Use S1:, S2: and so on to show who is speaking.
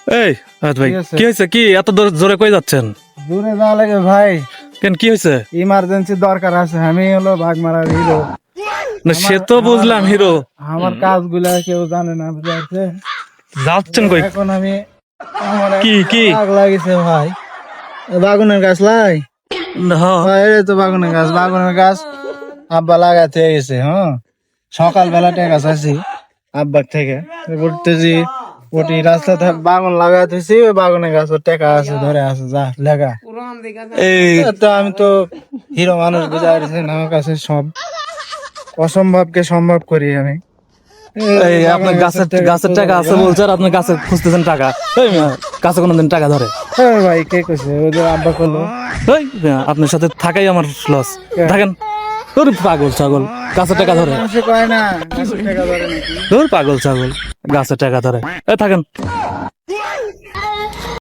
S1: এই ভাই, কি হয়েছে? কি এত জোরে কই যাচ্ছেন?
S2: দূরে যাওয়া লাগে ভাই,
S1: কেন, কি হয়েছে?
S2: ইমার্জেন্সি দরকার আছে। আমি হলো বাগমারার হিরো।
S1: না সে তো বুঝলাম হিরো,
S2: আমার কাজগুলা কেউ জানে না, বুঝতে
S1: যাচ্ছেন কই?
S2: এখন আমি আমার
S1: কি কি?
S2: আগ লাগিছে ভাই, বাগুনের গাছ লাই
S1: হ্যাঁ,
S2: ভাই, এই তো বাগুনের গাছ। বাগুনের গাছ আব্বা লাগাতে গেছে। হ্যাঁ, সকালবেলা টেকা চাইছি আব্বার থেকে, বলতেছি ওটি রাস্তাতে বাগান লাগাতেছি, ওই বাগানের গাছ টেকা আছে, ধরে আছে, যা লেগা।
S1: এই
S2: তো আমি তো হিরো মানুষ, বুঝাই দিছি না, আমার কাছে সব অসম্ভবকে সম্ভব করি আমি।
S1: এই আপনার গাছের গাছের টাকা আছে বলছে, আর আপনি গাছে খুঁজতেছেন টাকা? এই মিয়া, গাছে কোনোদিন টাকা ধরে?
S2: হ্যাঁ ভাই, কে কইছে? ওই যে আব্বা করলো।
S1: এই মিয়া, আপনার সাথে থাকাই আমার লস। থাকেন। তোর পাগল ছাগল, গাছের টাকা ধরে?
S2: মানুষে কয় না গাছের টাকা ধরে নাকি?
S1: তোর পাগল ছাগল, গাছের টাকা ধরে। এই থাকেন।